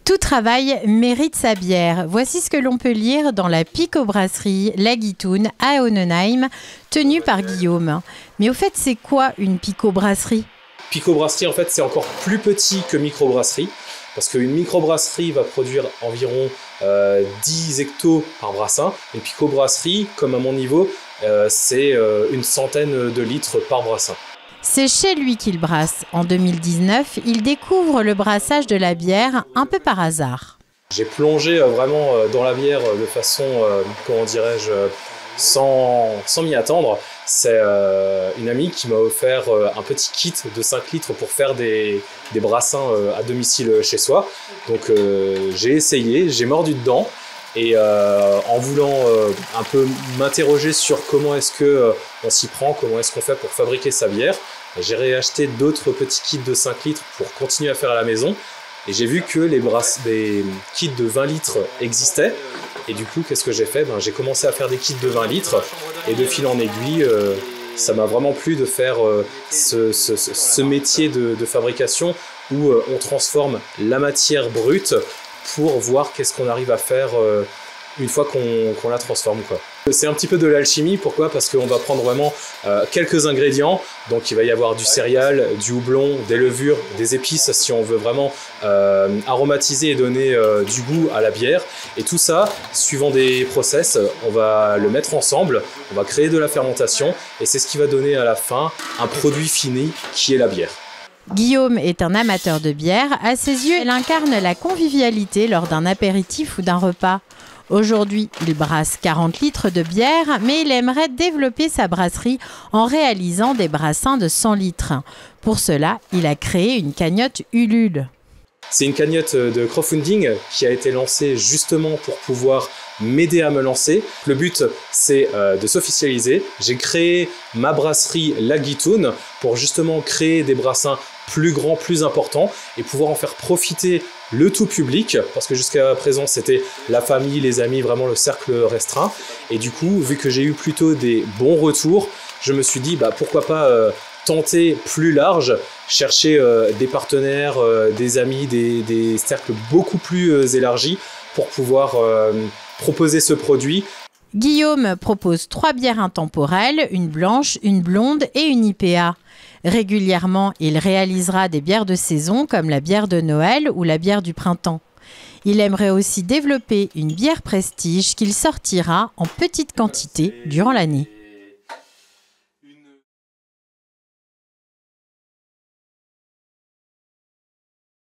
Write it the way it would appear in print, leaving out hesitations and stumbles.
Tout travail mérite sa bière. Voici ce que l'on peut lire dans la picobrasserie La Guitoune à Onenheim, tenue par Guillaume. Mais au fait, c'est quoi une picobrasserie ? Picobrasserie, en fait, c'est encore plus petit que microbrasserie, parce qu'une microbrasserie va produire environ 10 hectos par brassin. Une picobrasserie, comme à mon niveau, c'est une centaine de litres par brassin. C'est chez lui qu'il brasse. En 2019, il découvre le brassage de la bière un peu par hasard. J'ai plongé vraiment dans la bière de façon, comment dirais-je, sans m'y attendre. C'est une amie qui m'a offert un petit kit de 5 litres pour faire des brassins à domicile chez soi. Donc j'ai essayé, j'ai mordu dedans. Et en voulant un peu m'interroger sur comment est-ce qu'on s'y prend, comment est-ce qu'on fait pour fabriquer sa bière, j'ai réacheté d'autres petits kits de 5 litres pour continuer à faire à la maison. Et j'ai vu que les kits de 20 litres existaient. Et du coup, qu'est-ce que j'ai fait ? J'ai commencé à faire des kits de 20 litres. Et de fil en aiguille, ça m'a vraiment plu de faire ce métier de fabrication où on transforme la matière brute pour voir qu'est-ce qu'on arrive à faire une fois qu'on la transforme, quoi. C'est un petit peu de l'alchimie, pourquoi ? Parce qu'on va prendre vraiment quelques ingrédients, donc il va y avoir du céréal, du houblon, des levures, des épices si on veut vraiment aromatiser et donner du goût à la bière. Et tout ça, suivant des process, on va le mettre ensemble, on va créer de la fermentation et c'est ce qui va donner à la fin un produit fini qui est la bière. Guillaume est un amateur de bière. À ses yeux, elle incarne la convivialité lors d'un apéritif ou d'un repas. Aujourd'hui, il brasse 40 litres de bière, mais il aimerait développer sa brasserie en réalisant des brassins de 100 litres. Pour cela, il a créé une cagnotte Ulule. C'est une cagnotte de crowdfunding qui a été lancée justement pour pouvoir m'aider à me lancer. Le but, c'est de s'officialiser. J'ai créé ma brasserie La Guitoune pour justement créer des brassins plus grands, plus importants et pouvoir en faire profiter le tout public, parce que jusqu'à présent, c'était la famille, les amis, vraiment le cercle restreint. Et du coup, vu que j'ai eu plutôt des bons retours, je me suis dit, pourquoi pas tenter plus large, chercher des partenaires, des amis, des cercles beaucoup plus élargis pour pouvoir proposer ce produit. Guillaume propose 3 bières intemporelles, une blanche, une blonde et une IPA. Régulièrement, il réalisera des bières de saison comme la bière de Noël ou la bière du printemps. Il aimerait aussi développer une bière prestige qu'il sortira en petite quantité durant l'année.